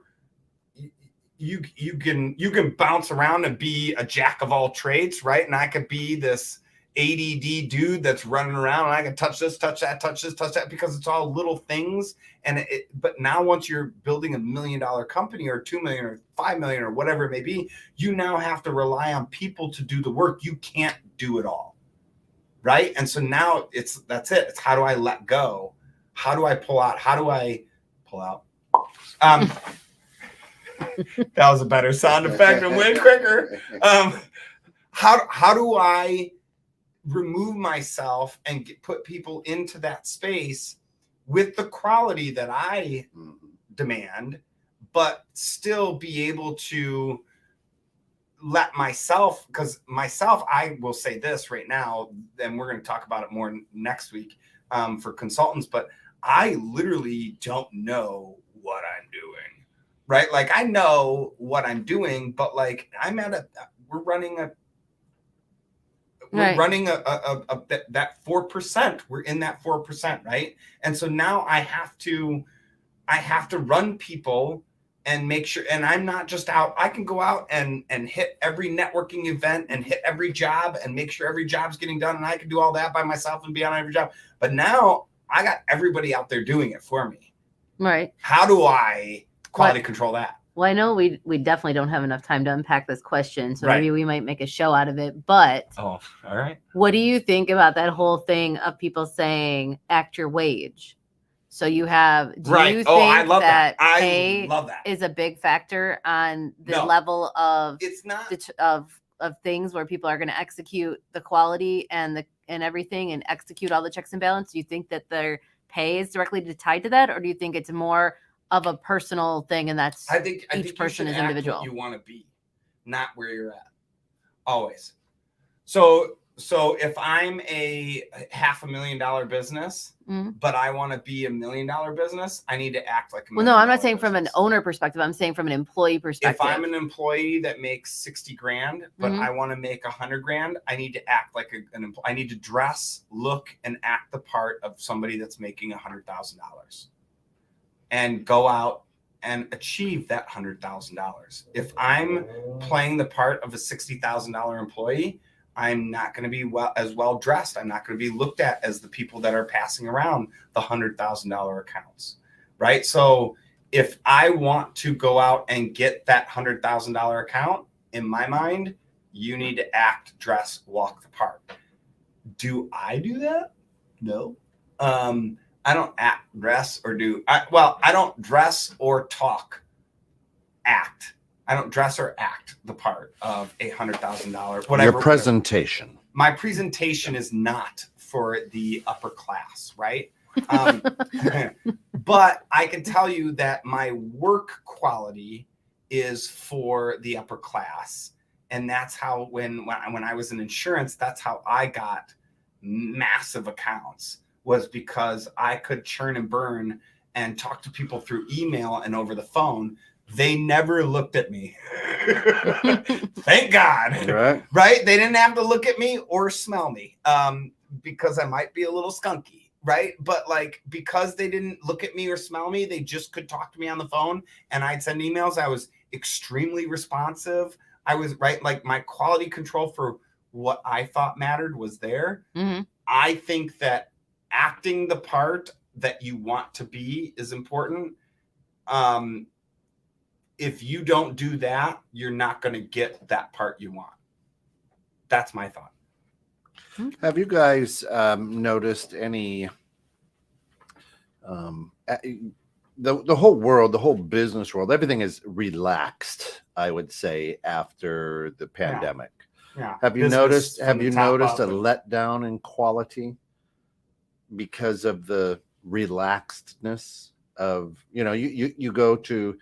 can bounce around and be a jack of all trades, right? And I could be this ADD dude that's running around and I can touch this, touch that, touch this, touch that, because it's all little things. But now once you're building $1 million company or 2 million or 5 million or whatever it may be, you now have to rely on people to do the work. You can't do it all. Right. And so now that's it. It's how do I let go? How do I pull out? How do I pull out? That was a better sound effect and way quicker. How do I remove myself and put people into that space with the quality that I demand, but still be able to let myself, I will say this right now, and we're going to talk about it more next week for consultants, but I literally don't know what I'm doing, right? Like I know what I'm doing, but like we're running that 4%. We're in that 4%, right? And so now I have to run people and make sure, and I'm not just out. I can go out and hit every networking event and hit every job and make sure every job's getting done. And I can do all that by myself and be on every job. But now I got everybody out there doing it for me. Right. How do I quality control that? Well, I know we definitely don't have enough time to unpack this question, so maybe we might make a show out of it. But all right. What do you think about that whole thing of people saying act your wage? So you have, do you think I love that. Pay I love that. is a big factor on the level of it's not of things where people are going to execute the quality and everything and execute all the checks and balances? Do you think that their pay is directly tied to that, or do you think it's more of a personal thing and that's I think each person you is should act individual? what you want to be, not where you're at. Always. So if I'm a $500,000 business, but I want to be $1 million business, I need to act like a $1 million. Well, no, I'm not saying from an owner perspective. I'm saying from an employee perspective. If I'm an employee that makes 60 grand, but I want to make 100 grand, I need to act like an employee. I need to dress, look, and act the part of somebody that's making $100,000 and go out and achieve that $100,000. If I'm playing the part of a $60,000 employee, I'm not going to be as well dressed. I'm not going to be looked at as the people that are passing around the $100,000 accounts, right? So if I want to go out and get that $100,000 account, in my mind, you need to act, dress, walk the part. Do I do that? No. I don't act, dress, or I don't dress or talk, act. I don't dress or act the part of $100,000, whatever. Your presentation. Whatever. My presentation is not for the upper class, right? But I can tell you that my work quality is for the upper class. And that's how, when I was in insurance, that's how I got massive accounts, was because I could churn and burn and talk to people through email and over the phone. They never looked at me. Thank God. Right? They didn't have to look at me or smell me because I might be a little skunky. Right? But like, because they didn't look at me or smell me, they just could talk to me on the phone and I'd send emails. I was extremely responsive. I was like my quality control for what I thought mattered was there. I think that acting the part that you want to be is important. If you don't do that, you're not going to get that part you want. That's my thought. Have you guys noticed any, the whole world, the whole business world, everything is relaxed, I would say, after the pandemic. Yeah. Have you noticed a letdown in quality because of the relaxedness of, you go to,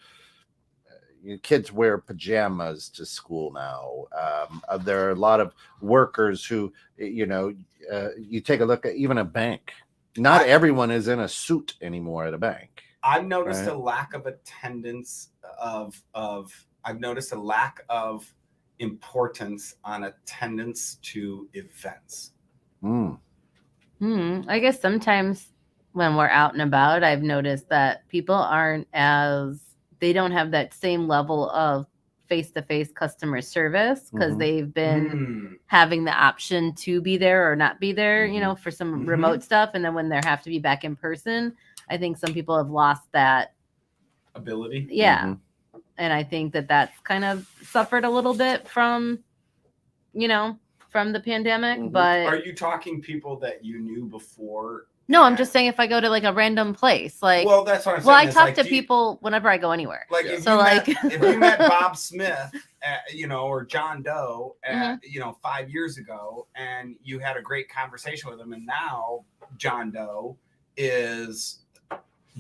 kids wear pajamas to school now. There are a lot of workers who, you take a look at even a bank. Not everyone is in a suit anymore at a bank. I've noticed a lack of attendance I've noticed a lack of importance on attendance to events. I guess sometimes when we're out and about, I've noticed that people they don't have that same level of face-to-face customer service because they've been having the option to be there or not be there, for some remote stuff. And then when they have to be back in person, I think some people have lost that ability. Yeah. And I think that that's kind of suffered a little bit from the pandemic. But are you talking people that you knew before? No, I'm just saying if I go to like a random place, like, well, that's what I'm saying. Well, I talk to people whenever I go anywhere. Like, if you met Bob Smith, or John Doe, 5 years ago, and you had a great conversation with him, and now John Doe is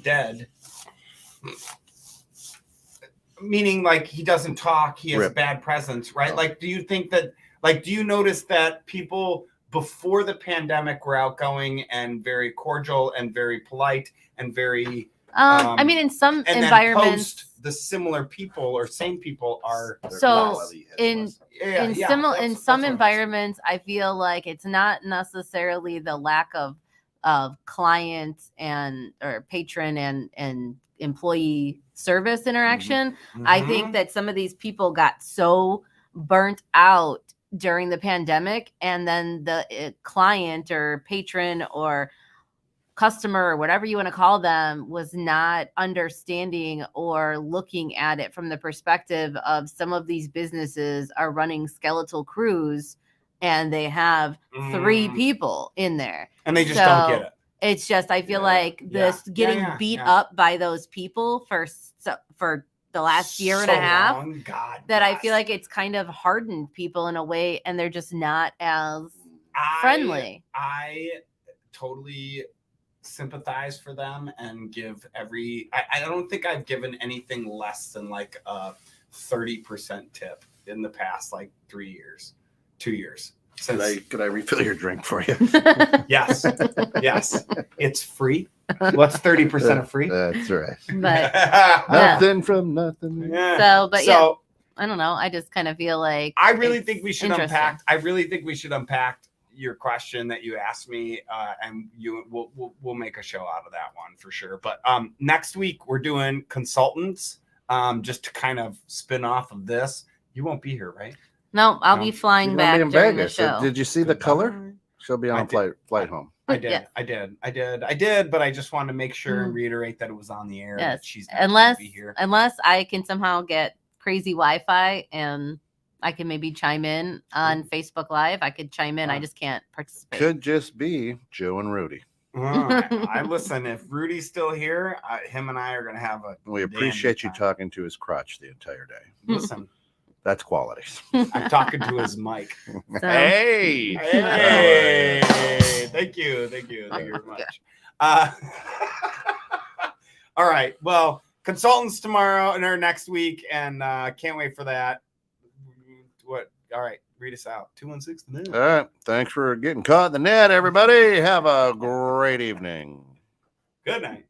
dead, meaning like he doesn't talk, he has a bad presence, right? Like, do you think that, do you notice that people before the pandemic were outgoing and very cordial and very polite and very I mean, in some environments, then the similar people or same people are so in some environments, I feel like it's not necessarily the lack of client or patron and employee service interaction. I think that some of these people got so burnt out during the pandemic, and then the client or patron or customer or whatever you want to call them was not understanding or looking at it from the perspective of some of these businesses are running skeletal crews and they have 3 people in there and they just don't get it. It's just, I feel like getting beat up by those people for the last year and a half, I feel like it's kind of hardened people in a way, and they're just not as friendly. I totally sympathize for them and give I don't think I've given anything less than like a 30% tip in the past like 3 years, 2 years. Could I refill your drink for you? Yes. It's free. What's 30% of free? That's right. But Nothing from nothing. Yeah. so, but yeah, So I don't know. I just kind of feel like I really it's think we should interesting. unpack. I really think we should unpack your question that you asked me, and we'll make a show out of that one for sure. But next week we're doing consultants, just to kind of spin off of this. You won't be here, right? No, I'll No. be flying You're back gonna be in during Vegas. the show. Did you see the color? She'll be on flight home. I did. Yes. I did. But I just wanted to make sure and reiterate that it was on the air. Yes. That she's not gonna be here. Unless I can somehow get crazy Wi-Fi and I can maybe chime in on Facebook Live. I could chime in. I just can't participate. Could just be Joe and Rudy. I listen. If Rudy's still here, him and I are gonna have a. We appreciate you talking to his crotch the entire day. Listen, That's quality. I'm talking to his mic. So- Hey! Thank you very much. All right, well, consultants tomorrow and our next week, and can't wait for that. What? All right, read us out. 216. All right. Thanks for getting caught in the net, everybody. Have a great evening. Good night.